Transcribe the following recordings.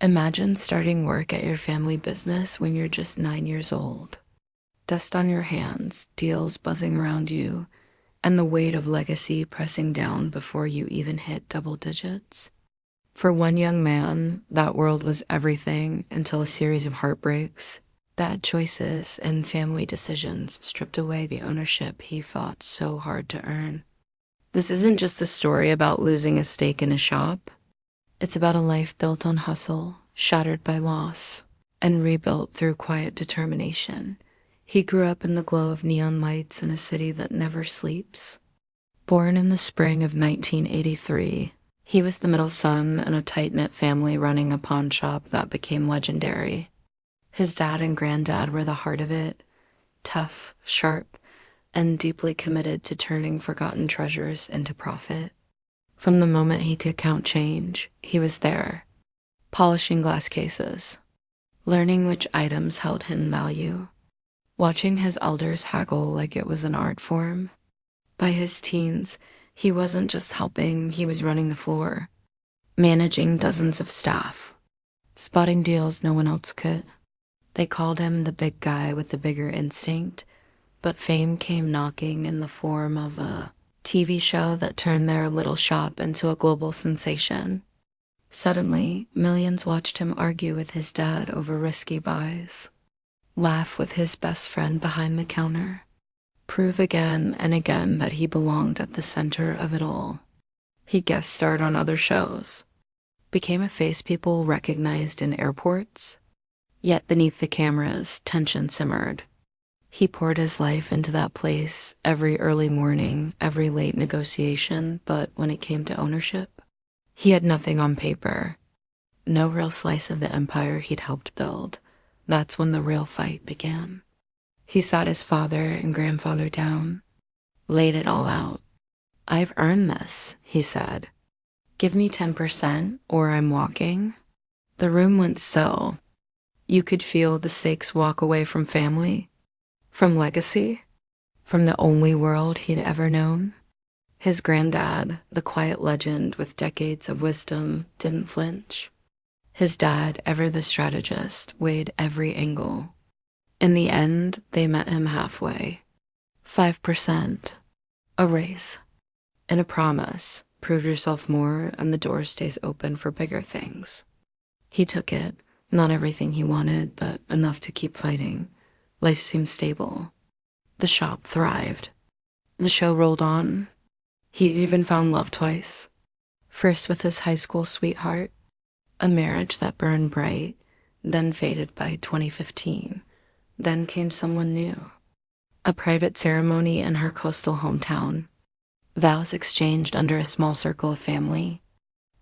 Imagine starting work at your family business when you're just 9 years old. Dust on your hands, deals buzzing around you, and the weight of legacy pressing down before you even hit double digits. For one young man, that world was everything until a series of heartbreaks, bad choices, and family decisions stripped away the ownership he fought so hard to earn. This isn't just a story about losing a stake in a shop. It's about a life built on hustle, shattered by loss, and rebuilt through quiet determination. He grew up in the glow of neon lights in a city that never sleeps. Born in the spring of 1983, he was the middle son in a tight-knit family running a pawn shop that became legendary. His dad and granddad were the heart of it, tough, sharp, and deeply committed to turning forgotten treasures into profit. From the moment he could count change, he was there, polishing glass cases, learning which items held hidden value, watching his elders haggle like it was an art form. By his teens, he wasn't just helping, he was running the floor, managing dozens of staff, spotting deals no one else could. They called him the big guy with the bigger instinct, but fame came knocking in the form of a TV show that turned their little shop into a global sensation. Suddenly, millions watched him argue with his dad over risky buys, laugh with his best friend behind the counter, prove again and again that he belonged at the center of it all. He guest starred on other shows, became a face people recognized in airports, yet beneath the cameras, tension simmered. He poured his life into that place every early morning, every late negotiation, but when it came to ownership, he had nothing on paper, no real slice of the empire he'd helped build. That's when the real fight began. He sat his father and grandfather down, laid it all out. "I've earned this," he said. "Give me 10% or I'm walking." The room went still. You could feel the stakes walk away from family, from legacy, from the only world he'd ever known. His granddad, the quiet legend with decades of wisdom, didn't flinch. His dad, ever the strategist, weighed every angle. In the end, they met him halfway. 5%. A raise. And a promise. Prove yourself more and the door stays open for bigger things. He took it. Not everything he wanted, but enough to keep fighting. Life seemed stable. The shop thrived. The show rolled on. He even found love twice. First with his high school sweetheart, a marriage that burned bright, then faded by 2015. Then came someone new. A private ceremony in her coastal hometown. Vows exchanged under a small circle of family.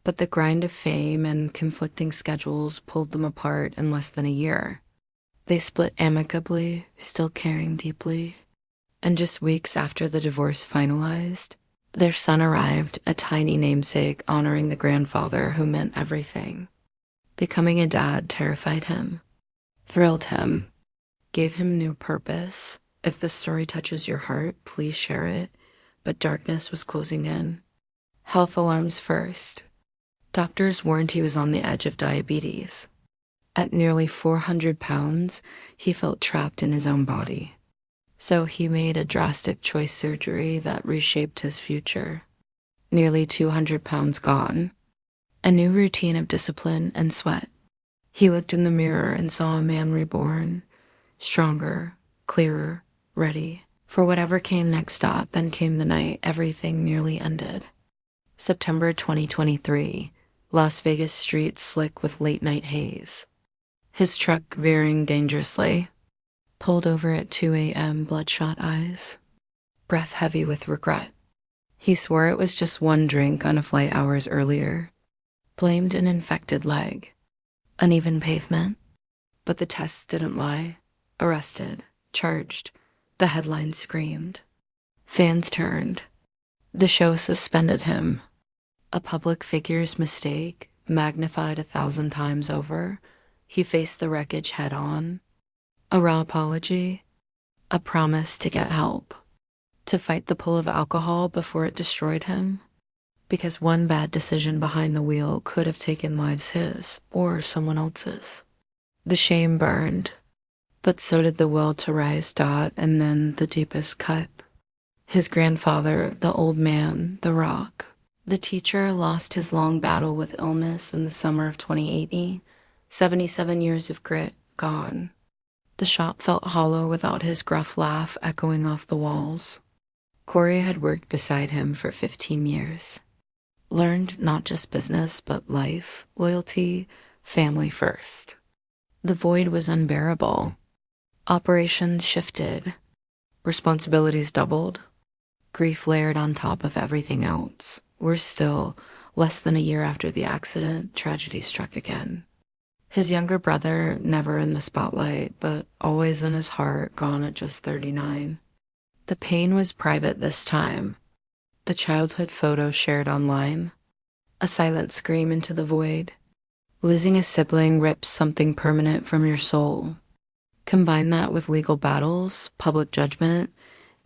But the grind of fame and conflicting schedules pulled them apart in less than a year. They split amicably, still caring deeply. And just weeks after the divorce finalized, their son arrived, a tiny namesake honoring the grandfather who meant everything. Becoming a dad terrified him, thrilled him, gave him new purpose. If the story touches your heart, please share it. But darkness was closing in. Health alarms first. Doctors warned he was on the edge of diabetes. At nearly 400 pounds, he felt trapped in his own body. So he made a drastic choice surgery that reshaped his future. Nearly 200 pounds gone. A new routine of discipline and sweat. He looked in the mirror and saw a man reborn, stronger, clearer, ready. For whatever came next stop, then came the night everything nearly ended. September 2023, Las Vegas streets slick with late-night haze. His truck veering dangerously, pulled over at 2 a.m., bloodshot eyes, breath heavy with regret. He swore it was just one drink on a flight hours earlier, blamed an infected leg, uneven pavement, but the tests didn't lie. Arrested, charged, the headline screamed. Fans turned. The show suspended him. A public figure's mistake, magnified 1,000 times over. He faced the wreckage head on. A raw apology, a promise to get help, to fight the pull of alcohol before it destroyed him. because one bad decision behind the wheel could have taken lives his or someone else's. The shame burned, but so did the will to rise, and then the deepest cut. His grandfather, the old man, the rock, the teacher, lost his long battle with illness in the summer of 2080, 77 years of grit gone. The shop felt hollow without his gruff laugh echoing off the walls. Corey had worked beside him for 15 years. Learned not just business, but life, loyalty, family first. The void was unbearable. Operations shifted. Responsibilities doubled. Grief layered on top of everything else. Worse still, less than a year after the accident, tragedy struck again. His younger brother, never in the spotlight, but always in his heart, gone at just 39. The pain was private this time. A childhood photo shared online. A silent scream into the void. Losing a sibling rips something permanent from your soul. Combine that with legal battles, public judgment,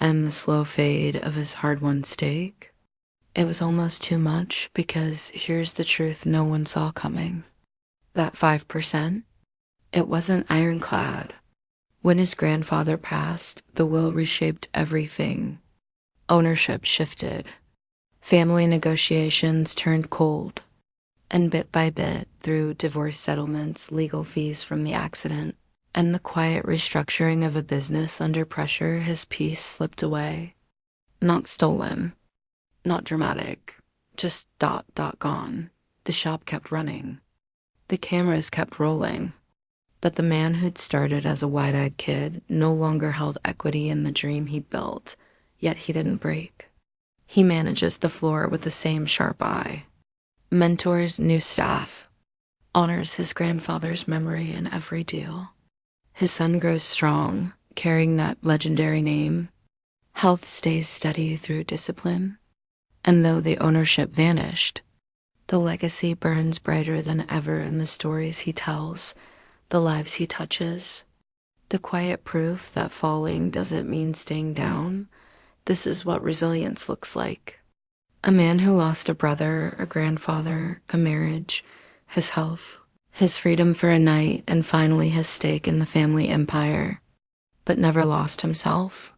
and the slow fade of his hard-won stake. It was almost too much, because here's the truth no one saw coming. That 5%, it wasn't ironclad. When his grandfather passed, the will reshaped everything. Ownership shifted. Family negotiations turned cold. And bit by bit, through divorce settlements, legal fees from the accident, and the quiet restructuring of a business under pressure, his peace slipped away. Not stolen. Not dramatic. Just gone. The shop kept running. The cameras kept rolling. But the man who'd started as a wide-eyed kid no longer held equity in the dream he built, yet he didn't break. He manages the floor with the same sharp eye. Mentors new staff. Honors his grandfather's memory in every deal. His son grows strong, carrying that legendary name. Health stays steady through discipline. And though the ownership vanished, the legacy burns brighter than ever in the stories he tells, the lives he touches, the quiet proof that falling doesn't mean staying down. This is what resilience looks like. A man who lost a brother, a grandfather, a marriage, his health, his freedom for a night, and finally his stake in the family empire, but never lost himself.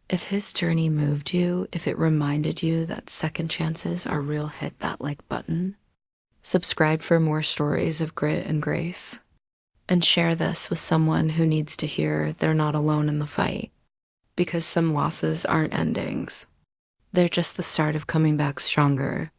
If his journey moved you, if it reminded you that second chances are real, hit that like button. Subscribe for more stories of grit and grace. And share this with someone who needs to hear they're not alone in the fight. Because some losses aren't endings. They're just the start of coming back stronger,